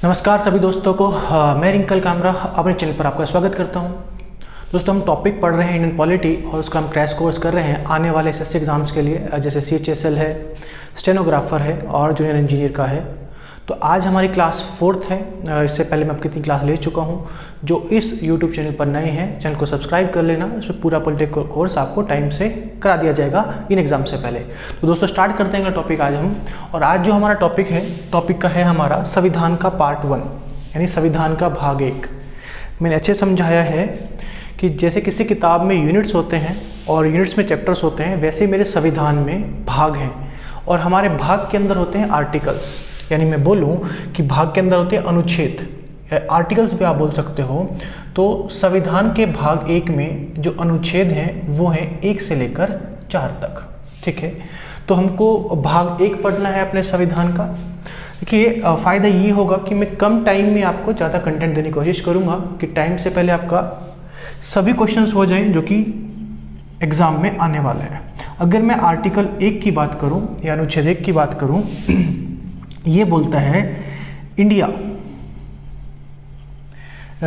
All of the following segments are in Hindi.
नमस्कार सभी दोस्तों को। मैं रिंकल कामरा अपने चैनल पर आपका स्वागत करता हूं। दोस्तों, हम टॉपिक पढ़ रहे हैं इंडियन पॉलिटी और उसका हम क्रैश कोर्स कर रहे हैं आने वाले एसएससी एग्ज़ाम्स के लिए, जैसे CHSL है, स्टेनोग्राफर है और जूनियर इंजीनियर का है। तो आज हमारी क्लास 4th है। इससे पहले मैं आपकी 3 क्लास ले चुका हूं। जो इस यूट्यूब चैनल पर नए हैं, चैनल को सब्सक्राइब कर लेना। इसमें पूरा पॉलिटिकल कोर्स आपको टाइम से करा दिया जाएगा इन एग्ज़ाम से पहले। तो दोस्तों, स्टार्ट करते हैं टॉपिक आज हम। और आज जो हमारा टॉपिक है, टॉपिक का है हमारा संविधान का पार्ट 1, यानी संविधान का भाग 1। मैंने अच्छे समझाया है कि जैसे किसी किताब में यूनिट्स होते हैं और यूनिट्स में चैप्टर्स होते हैं, वैसे मेरे संविधान में भाग हैं और हमारे भाग के अंदर होते हैं आर्टिकल्स। यानी मैं बोलूं कि भाग के अंदर होते हैं अनुच्छेद, आर्टिकल्स भी आप बोल सकते हो। तो संविधान के भाग 1 में जो अनुच्छेद हैं वो हैं 1 से लेकर 4 तक। ठीक है, तो हमको भाग 1 पढ़ना है अपने संविधान का। देखिए, फ़ायदा ये होगा कि मैं कम टाइम में आपको ज़्यादा कंटेंट देने की कोशिश करूँगा कि टाइम से पहले आपका सभी क्वेश्चंस हो जाएं जो कि एग्ज़ाम में आने वाले हैं। अगर मैं आर्टिकल 1 की बात करूं या अनुच्छेद 1 की बात करूं, ये बोलता है India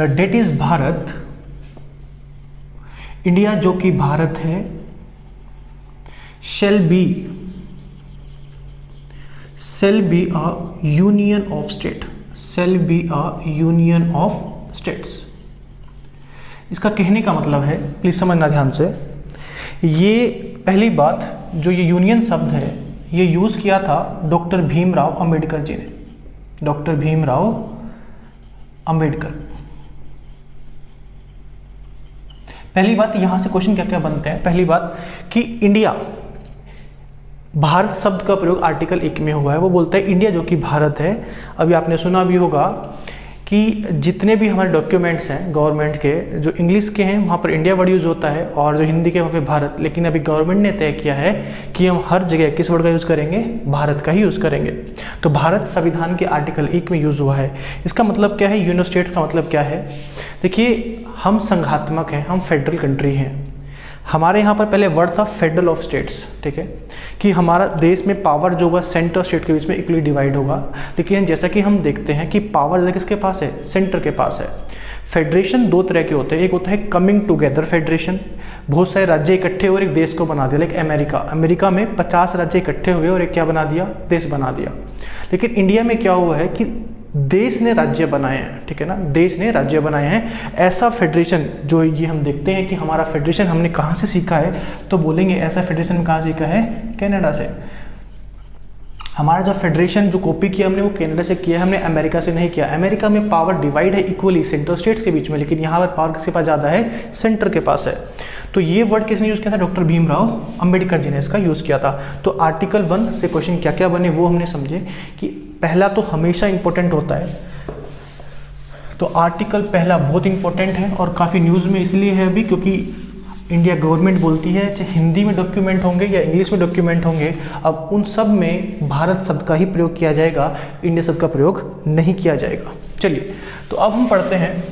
that is Bharat, India जो कि भारत है, shall be a union of state, shall be a union of states। इसका कहने का मतलब है, प्लीज समझना ध्यान से, ये पहली बात जो ये यूनियन शब्द है ये यूज किया था डॉक्टर भीमराव अंबेडकर जी ने। डॉक्टर भीमराव अंबेडकर। पहली बात, यहां से क्वेश्चन क्या क्या बनते हैं। पहली बात कि इंडिया, भारत शब्द का प्रयोग आर्टिकल 1 में हुआ है। वो बोलता है इंडिया जो कि भारत है। अभी आपने सुना भी होगा कि जितने भी हमारे डॉक्यूमेंट्स हैं गवर्नमेंट के, जो इंग्लिश के हैं वहाँ पर इंडिया वर्ड यूज़ होता है और जो हिंदी के वहाँ पे भारत। लेकिन अभी गवर्नमेंट ने तय किया है कि हम हर जगह किस वर्ड का यूज़ करेंगे, भारत का ही यूज़ करेंगे। तो भारत संविधान के आर्टिकल 1 में यूज़ हुआ है। इसका मतलब क्या है, यूनियन स्टेट्स का मतलब क्या है। देखिए, हम संघात्मक हैं, हम फेडरल कंट्री हैं। हमारे यहाँ पर पहले वर्ड था फेडरल ऑफ स्टेट्स। ठीक है, कि हमारा देश में पावर जो होगा सेंटर स्टेट के बीच में इक्वली डिवाइड होगा। लेकिन जैसा कि हम देखते हैं कि पावर किसके पास है, सेंटर के पास है। फेडरेशन 2 तरह के होते हैं। एक होता है कमिंग टुगेदर फेडरेशन, बहुत सारे राज्य इकट्ठे हुए और एक देश को बना दिया। लाइक अमेरिका में 50 राज्य इकट्ठे हुए और एक क्या बना दिया, देश बना दिया। लेकिन इंडिया में क्या हुआ है कि देश ने राज्य बनाए हैं। ठीक है ना, देश ने राज्य बनाए हैं। ऐसा फेडरेशन जो ये हम देखते हैं कि हमारा फेडरेशन हमने कहाँ से सीखा है, तो बोलेंगे ऐसा फेडरेशन कहाँ सीखा है, कनाडा से। हमारा जो फेडरेशन जो कॉपी किया हमने वो कनाडा से किया है, हमने अमेरिका से नहीं किया। अमेरिका में पावर डिवाइड है इक्वली सेंट्रल स्टेट्स के बीच में, लेकिन यहाँ पर पावर किसके पास ज़्यादा है, सेंटर के पास है। तो ये वर्ड किसने यूज़ किया था, डॉक्टर भीमराव अंबेडकर जी ने इसका यूज़ किया था। तो आर्टिकल 1 से क्वेश्चन क्या क्या बने वो हमने समझे कि पहला तो हमेशा इंपॉर्टेंट होता है। तो आर्टिकल पहला बहुत इंपॉर्टेंट है और काफ़ी न्यूज़ में इसलिए है अभी क्योंकि इंडिया गवर्नमेंट बोलती है चाहे हिंदी में डॉक्यूमेंट होंगे या इंग्लिश में डॉक्यूमेंट होंगे, अब उन सब में भारत शब्द का ही प्रयोग किया जाएगा, इंडिया शब्द का प्रयोग नहीं किया जाएगा। चलिए, तो अब हम पढ़ते हैं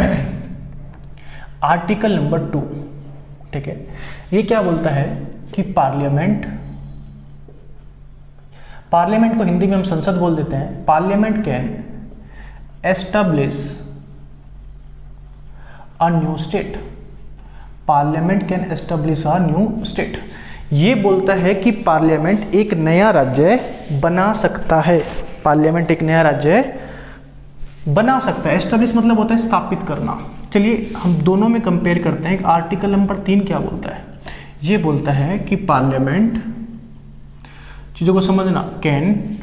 आर्टिकल नंबर 2। ठीक है, ये क्या बोलता है कि पार्लियामेंट को हिंदी में हम संसद बोल देते हैं। Parliament can establish a new state, parliament can establish a new state. ये बोलता है कि पार्लियामेंट एक नया राज्य बना सकता है। पार्लियामेंट एक नया राज्य बना सकता है। एस्टैब्लिश मतलब होता है स्थापित करना। चलिए हम दोनों में कंपेयर करते हैं। आर्टिकल नंबर 3 क्या बोलता है, ये बोलता है कि पार्लियामेंट, चीज़ों को समझना, can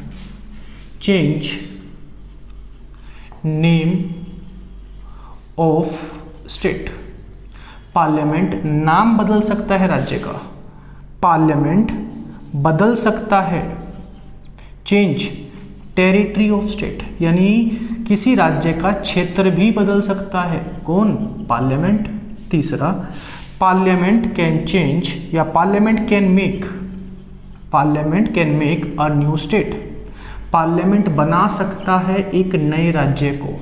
change name of state. Parliament नाम बदल सकता है राज्य का, पार्लियामेंट बदल सकता है। चेंज टेरिटरी ऑफ स्टेट, यानी किसी राज्य का क्षेत्र भी बदल सकता है। कौन, पार्लियामेंट। तीसरा, पार्लियामेंट कैन चेंज या parliament can make a new state. Parliament बना सकता है एक नए राज्य को।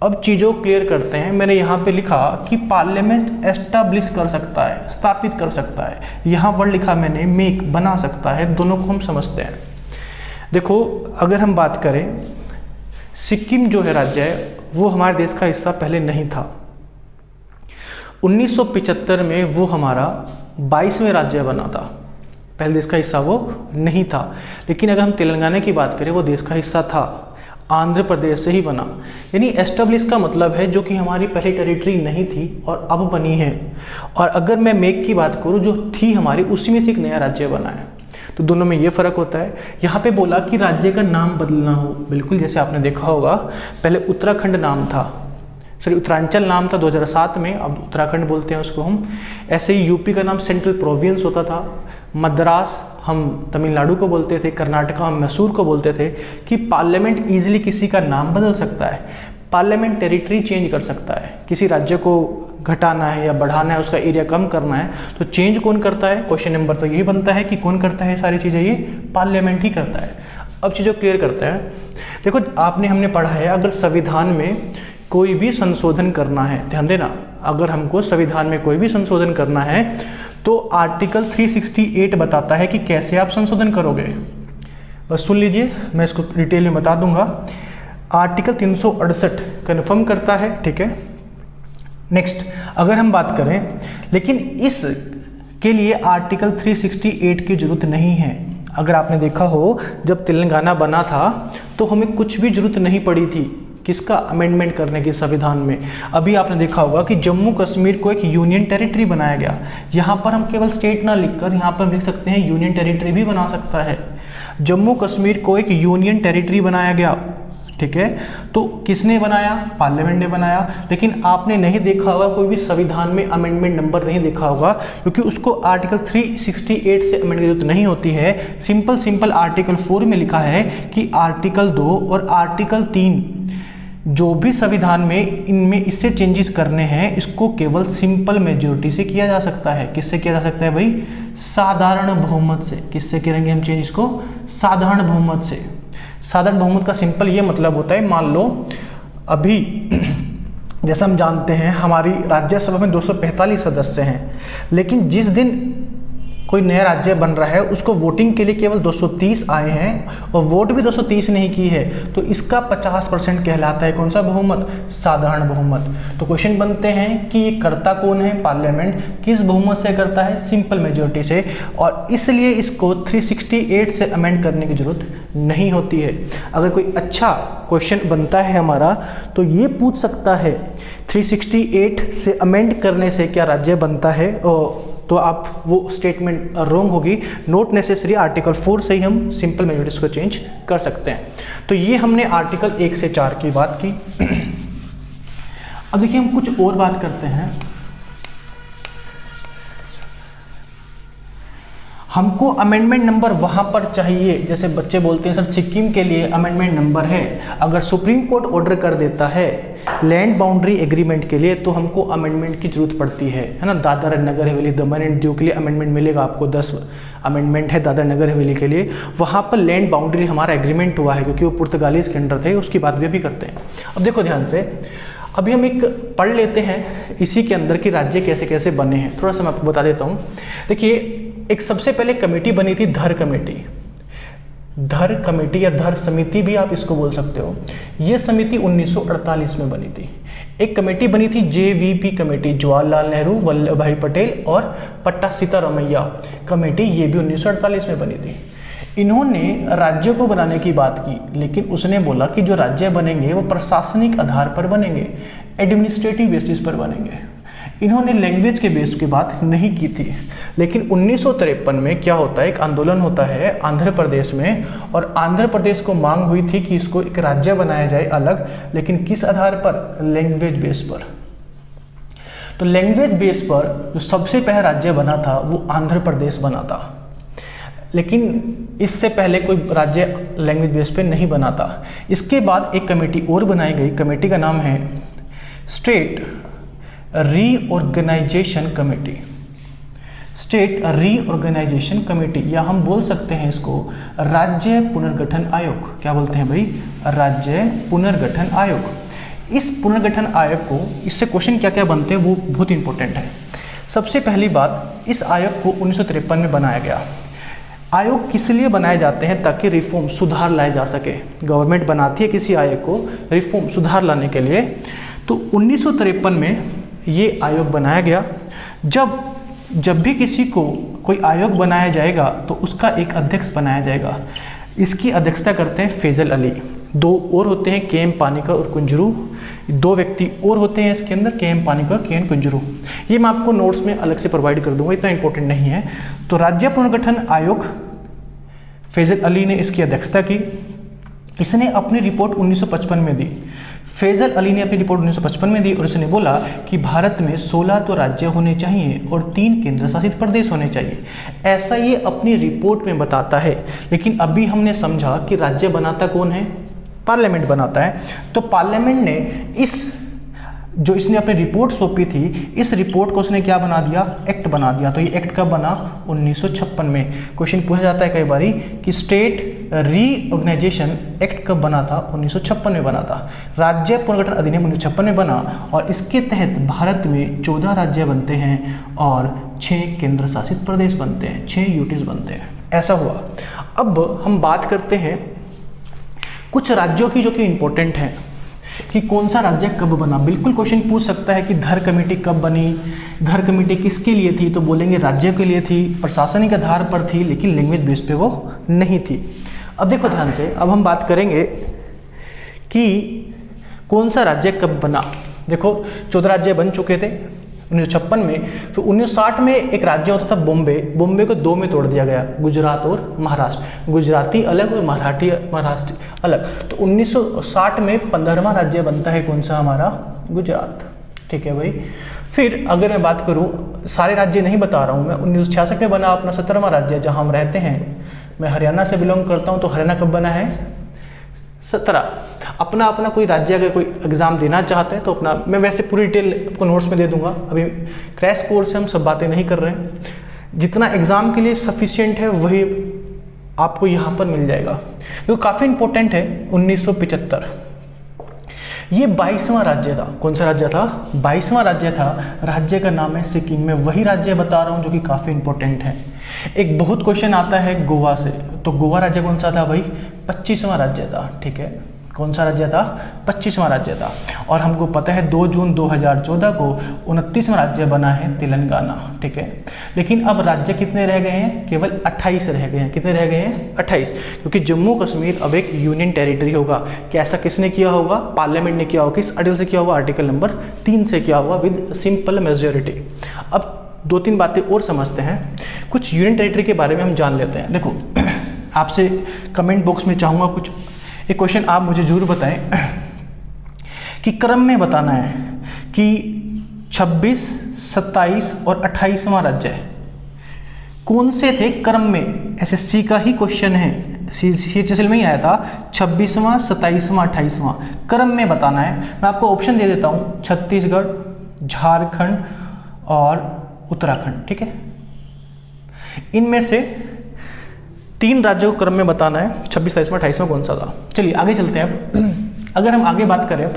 अब चीज़ों क्लियर करते हैं। मैंने यहाँ पे लिखा कि पार्लियामेंट एस्टैब्लिश कर सकता है, स्थापित कर सकता है। यहाँ वर्ड लिखा मैंने मेक, बना सकता है। दोनों को हम समझते हैं। देखो, अगर हम बात करें सिक्किम जो है राज्य है वो हमारे देश का हिस्सा पहले नहीं था। 1975 में वो हमारा 22वें राज्य बना था, पहले देश का हिस्सा वो नहीं था। लेकिन अगर हम तेलंगाना की बात करें वो देश का हिस्सा था, आंध्र प्रदेश से ही बना। यानी एस्टेब्लिश का मतलब है जो कि हमारी पहले टेरिटरी नहीं थी और अब बनी है। और अगर मैं मेक की बात करूँ जो थी हमारी, उसी में से एक नया राज्य बना है। तो दोनों में ये फ़र्क होता है। यहाँ पे बोला कि राज्य का नाम बदलना हो, बिल्कुल जैसे आपने देखा होगा पहले उत्तराखंड नाम था, सॉरी उत्तरांचल नाम था 2007 में, अब उत्तराखंड बोलते हैं उसको हम। ऐसे ही यूपी का नाम सेंट्रल प्रोविंस होता था, मद्रास हम तमिलनाडु को बोलते थे, कर्नाटका हम मैसूर को बोलते थे। कि पार्लियामेंट ईजिली किसी का नाम बदल सकता है, पार्लियामेंट टेरिटरी चेंज कर सकता है, किसी राज्य को घटाना है या बढ़ाना है, उसका एरिया कम करना है, तो चेंज कौन करता है? क्वेश्चन नंबर तो यही बनता है कि कौन करता है सारी चीज़ें? ये पार्लियामेंट ही करता है। अब चीज़ों क्लियर करते हैं। देखो हमने पढ़ा है अगर संविधान में कोई भी संशोधन करना है, ध्यान देना, अगर हमको संविधान में कोई भी संशोधन करना है तो आर्टिकल 368 बताता है कि कैसे आप संशोधन करोगे। बस सुन लीजिए, मैं इसको डिटेल में बता दूंगा। आर्टिकल 368 कन्फर्म करता है, ठीक है। नेक्स्ट अगर हम बात करें, लेकिन इस के लिए आर्टिकल 368 की जरूरत नहीं है। अगर आपने देखा हो जब तेलंगाना बना था तो हमें कुछ भी जरूरत नहीं पड़ी थी किसका? अमेंडमेंट करने की संविधान में। अभी आपने देखा होगा कि जम्मू कश्मीर को एक यूनियन टेरिटरी बनाया गया। यहाँ पर हम केवल स्टेट ना लिखकर यहाँ पर लिख सकते हैं यूनियन टेरिटरी भी बना सकता है। जम्मू कश्मीर को एक यूनियन टेरिटरी बनाया गया, ठीक है। तो किसने बनाया? पार्लियामेंट ने बनाया। लेकिन आपने नहीं देखा होगा, कोई भी संविधान में अमेंडमेंट नंबर नहीं देखा होगा, क्योंकि उसको आर्टिकल 368 से अमेंड की जरूरत नहीं होती है। सिंपल आर्टिकल 4 में लिखा है कि आर्टिकल 2 और आर्टिकल 3 जो भी संविधान में इनमें इससे चेंजेस करने हैं, इसको केवल सिंपल मेजोरिटी से किया जा सकता है। किससे किया जा सकता है भाई? साधारण बहुमत से। किससे करेंगे हम चेंज इसको? साधारण बहुमत से। साधारण बहुमत का सिंपल ये मतलब होता है, मान लो अभी जैसा हम जानते हैं हमारी राज्यसभा में 245 सदस्य हैं, लेकिन जिस दिन कोई नया राज्य बन रहा है उसको वोटिंग के लिए केवल 230 आए हैं और वोट भी 230 नहीं की है, तो इसका 50% कहलाता है कौन सा बहुमत? साधारण बहुमत। तो क्वेश्चन बनते हैं कि ये करता कौन है? पार्लियामेंट। किस बहुमत से करता है? सिंपल मेजोरिटी से। और इसलिए इसको 368 से अमेंड करने की जरूरत नहीं होती है। अगर कोई अच्छा क्वेश्चन बनता है हमारा तो ये पूछ सकता है 368 से अमेंड करने से क्या राज्य बनता है, तो आप वो स्टेटमेंट रॉन्ग होगी। नोट नेसेसरी, आर्टिकल 4 से ही हम सिंपल मेजोरिटीज को चेंज कर सकते हैं। तो ये हमने आर्टिकल 1 से 4 की बात की। अब देखिए हम कुछ और बात करते हैं। हमको अमेंडमेंट नंबर वहाँ पर चाहिए, जैसे बच्चे बोलते हैं सर सिक्किम के लिए अमेंडमेंट नंबर है। अगर सुप्रीम कोर्ट ऑर्डर कर देता है लैंड बाउंड्री एग्रीमेंट के लिए तो हमको अमेंडमेंट की जरूरत पड़ती है ना। दादर नगर हवेली, दमन एंड दीव के लिए अमेंडमेंट मिलेगा आपको, 10 अमेंडमेंट है दादर नगर हवेली के लिए। वहाँ पर लैंड बाउंड्री हमारा एग्रीमेंट हुआ है क्योंकि वो पुर्तगालीज के अंडर थे, उसकी बात भी अभी करते हैं। अब देखो ध्यान से, अभी हम एक पढ़ लेते हैं इसी के अंदर कि राज्य कैसे कैसे बने हैं। थोड़ा सा मैं आपको बता देता हूँ। देखिए एक सबसे पहले कमेटी बनी थी धर कमेटी। धर कमेटी या धर समिति भी आप इसको बोल सकते हो। ये समिति 1948 में बनी थी। एक कमेटी बनी थी JVP कमेटी, जवाहरलाल नेहरू, वल्लभ भाई पटेल और पट्टा सीतारामैया कमेटी, ये भी 1948 में बनी थी। इन्होंने राज्यों को बनाने की बात की, लेकिन उसने बोला कि जो राज्य बनेंगे वो प्रशासनिक आधार पर बनेंगे, एडमिनिस्ट्रेटिव बेसिस पर बनेंगे। इन्होंने लैंग्वेज के बेस की बात नहीं की थी। लेकिन 1953 में क्या होता है, एक आंदोलन होता है आंध्र प्रदेश में, और आंध्र प्रदेश को मांग हुई थी कि इसको एक राज्य बनाया जाए अलग, लेकिन किस आधार पर? लैंग्वेज बेस पर। तो लैंग्वेज बेस पर जो सबसे पहला राज्य बना था वो आंध्र प्रदेश बना था। लेकिन इससे पहले कोई राज्य लैंग्वेज बेस पे नहीं बना था। इसके बाद एक कमेटी और बनाई गई, कमेटी का नाम है state reorganisation committee. State reorganisation committee, या हम बोल सकते हैं इसको राज्य पुनर्गठन आयोग। क्या बोलते हैं भाई? राज्य पुनर्गठन आयोग। इस पुनर्गठन आयोग को, इससे क्वेश्चन क्या क्या बनते हैं वो बहुत इंपॉर्टेंट है। सबसे पहली बात, इस आयोग को 1953 में बनाया गया। आयोग किस लिए बनाए जाते हैं? ताकि रिफॉर्म, सुधार लाए जा सके। गवर्नमेंट बनाती है किसी आयोग को रिफॉर्म, सुधार लाने के लिए। तो 1953 में ये आयोग बनाया गया। जब भी किसी को कोई आयोग बनाया जाएगा तो उसका एक अध्यक्ष बनाया जाएगा। इसकी अध्यक्षता करते हैं फैजल अली। दो और होते हैं, के एम पानिकर और कुंजरू। दो व्यक्ति और होते हैं इसके अंदर, के एम पानिकर, के एन कुंजरू। ये मैं आपको नोट्स में अलग से प्रोवाइड कर दूंगा, इतना इंपॉर्टेंट नहीं है। तो राज्य पुनर्गठन आयोग, फैजल अली ने इसकी अध्यक्षता की। इसने अपनी रिपोर्ट 1955 में दी। फैजल अली ने अपनी रिपोर्ट 1955 में दी और उसने बोला कि भारत में 16 तो राज्य होने चाहिए और 3 केंद्र शासित प्रदेश होने चाहिए। ऐसा ये अपनी रिपोर्ट में बताता है। लेकिन अभी हमने समझा कि राज्य बनाता कौन है? पार्लियामेंट बनाता है। तो पार्लियामेंट ने जो इसने अपनी रिपोर्ट सौंपी थी, इस रिपोर्ट को उसने क्या बना दिया? एक्ट बना दिया। तो ये एक्ट कब बना? 1956 में। क्वेश्चन पूछा जाता है कई बारी कि स्टेट रीऑर्गेनाइजेशन एक्ट कब बना था? 1956 में बना था। राज्य पुनर्गठन अधिनियम 1956 में बना और इसके तहत भारत में 14 राज्य बनते हैं और 6 केंद्र शासित प्रदेश बनते हैं, 6 यूटीज बनते हैं। ऐसा हुआ। अब हम बात करते हैं कुछ राज्यों की जो कि इंपॉर्टेंट हैं कि कौन सा राज्य कब बना। बिल्कुल क्वेश्चन पूछ सकता है कि धर कमेटी कब बनी, धर कमेटी किसके लिए थी? तो बोलेंगे राज्य के लिए थी, प्रशासनिक आधार पर थी, लेकिन लैंग्वेज बेस पे वो नहीं थी। अब देखो ध्यान से, अब हम बात करेंगे कि कौन सा राज्य कब बना। देखो 14 राज्य बन चुके थे 1956 में। फिर 1960 में एक राज्य होता था बॉम्बे। बॉम्बे को 2 में तोड़ दिया गया, गुजरात और महाराष्ट्र। गुजराती अलग और महाराष्ट्र अलग। तो 1960 में 15वां राज्य बनता है कौन सा? हमारा गुजरात। ठीक है भाई। फिर अगर मैं बात करूं, सारे राज्य नहीं बता रहा हूं मैं, 1966 में बना अपना 17वां राज्य जहां हम रहते हैं। मैं हरियाणा से बिलोंग करता हूं, तो हरियाणा कब बना है? 17। अपना कोई राज्य अगर कोई एग्जाम देना चाहते हैं तो अपना, मैं वैसे पूरी डिटेल आपको नोट्स में दे दूंगा। अभी क्रैश कोर्स से हम सब बातें नहीं कर रहे हैं। जितना एग्जाम के लिए सफिशिएंट है वही आपको यहाँ पर मिल जाएगा। तो काफ़ी इंपॉर्टेंट है। 1975 ये 22वां राज्य था। कौन सा राज्य था? 22वां राज्य था। राज्य का नाम है सिक्किम। मैं वही राज्य बता रहा हूँ जो कि काफ़ी इंपॉर्टेंट है। एक बहुत क्वेश्चन आता है गोवा से, तो गोवा राज्य कौन सा था भाई? 25वां राज्य था। ठीक है, कौन सा राज्य था? 25वां राज्य था। और हमको पता है 2 जून 2014 को 29वां राज्य बना है तेलंगाना। ठीक है, लेकिन अब राज्य कितने रह गए हैं? केवल 28 रह गए हैं। कितने रह गए हैं? 28। क्योंकि जम्मू कश्मीर अब एक यूनियन टेरिटरी होगा। क्या ऐसा किसने किया होगा? पार्लियामेंट ने किया होगा। किस आर्टिकल से किया हुआ? आर्टिकल नंबर 3 से किया हुआ, विद सिंपल मेजोरिटी। अब 2-3 बातें और समझते हैं। कुछ यूनियन टेरिटरी के बारे में हम जान लेते हैं। देखो आपसे कमेंट बॉक्स में चाहूँगा कुछ एक क्वेश्चन आप मुझे जरूर बताएं कि क्रम में बताना है कि 26, 27 और 28वां राज्य कौन से थे क्रम में। एसएससी का ही क्वेश्चन है, CHSL में ही आया था। 26वां, 27वां, 28वां क्रम में बताना है। मैं आपको ऑप्शन दे देता हूँ, छत्तीसगढ़, झारखंड और उत्तराखंड। ठीक है, इनमें से 3 राज्यों को क्रम में बताना है। 26, 27वां, 28वां कौन सा था। चलिए आगे चलते हैं। अब अगर हम आगे बात करें, अब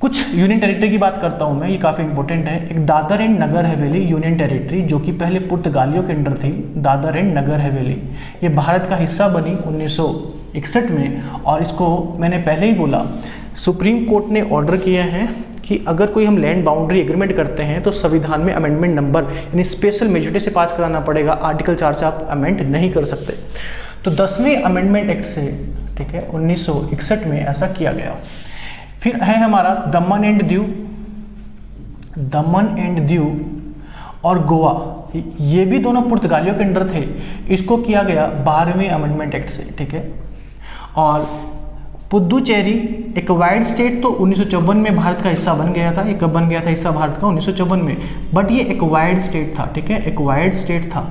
कुछ यूनियन टेरिटरी की बात करता हूं मैं, ये काफ़ी इंपॉर्टेंट है। एक Dadar and Nagar Haveli union territory, जो कि पहले पुर्तगालियों के अंडर थी। दादर एंड नगर हवेली ये भारत का हिस्सा बनी 1961 में। और इसको मैंने पहले ही बोला, सुप्रीम कोर्ट ने ऑर्डर किए हैं कि अगर कोई हम लैंड बाउंड्री एग्रीमेंट करते हैं तो संविधान में अमेंडमेंट नंबर यानी स्पेशल मेजोरिटी से पास कराना पड़ेगा। आर्टिकल 4 से आप अमेंड नहीं कर सकते। तो 10वें अमेंडमेंट एक्ट से, ठीक है, 1961 में ऐसा किया गया। फिर है हमारा दमन एंड दीव और गोवा, ये भी दोनों पुर्तगालियों के अंडर थे। इसको किया गया 12वें अमेंडमेंट एक्ट से। ठीक है, और पुदुचेरी एक वाइड स्टेट तो 1954 में भारत का हिस्सा बन गया था। ये कब बन गया था हिस्सा भारत का? 1954 में। बट ये एक वाइड स्टेट था। ठीक है, एक वाइड स्टेट था,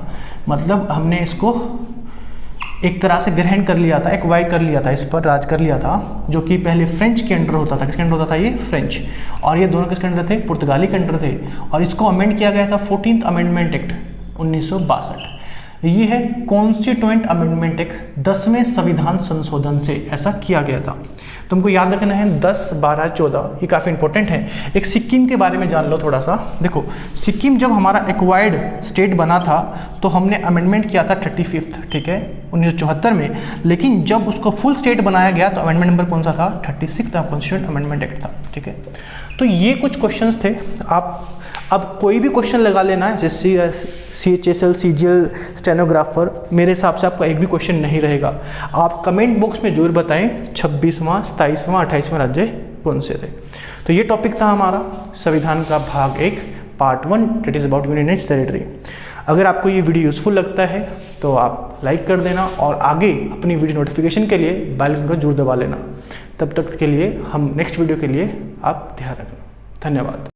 मतलब हमने इसको एक तरह से ग्रहण कर लिया था, एक्वायर कर लिया था, इस पर राज कर लिया था, जो कि पहले फ्रेंच के अंडर होता था। किसके अंडर होता था? ये फ्रेंच। और ये दोनों किसके अंडर थे? पुर्तगाली के अंडर थे। और इसको अमेंड किया गया था 14th अमेंडमेंट एक्ट 1962। ये है कॉन्स्टिट्यूएंट अमेंडमेंट एक्ट, 10वें संविधान संशोधन से ऐसा किया गया था। तुमको याद रखना है 10, 12, 14, ये काफ़ी इंपॉर्टेंट है। एक सिक्किम के बारे में जान लो थोड़ा सा। देखो सिक्किम जब हमारा एक्वायर्ड स्टेट बना था तो हमने अमेंडमेंट किया था 35th, ठीक है, 1974 में। लेकिन जब उसको फुल स्टेट बनाया गया तो अमेंडमेंट नंबर कौन सा था? 36 कॉन्स्टिट्यूशन अमेंडमेंट एक्ट था, ठीक है। तो ये कुछ क्वेश्चंस थे। आप अब कोई भी क्वेश्चन लगा लेना है, जैसे CHSL, CGL, स्टेनोग्राफर, मेरे हिसाब से आपका एक भी क्वेश्चन नहीं रहेगा। आप कमेंट बॉक्स में जरूर बताएं 26वां, 27वां, 28वां राज्य कौन से थे। तो ये टॉपिक था हमारा संविधान का भाग 1 part 1, that is about union territory. अगर आपको ये वीडियो यूजफुल लगता है तो आप लाइक कर देना और आगे अपनी वीडियो नोटिफिकेशन के लिए बेल आइकन को जरूर दबा लेना। तब तक के लिए हम नेक्स्ट वीडियो के लिए आप ध्यान रखना। धन्यवाद।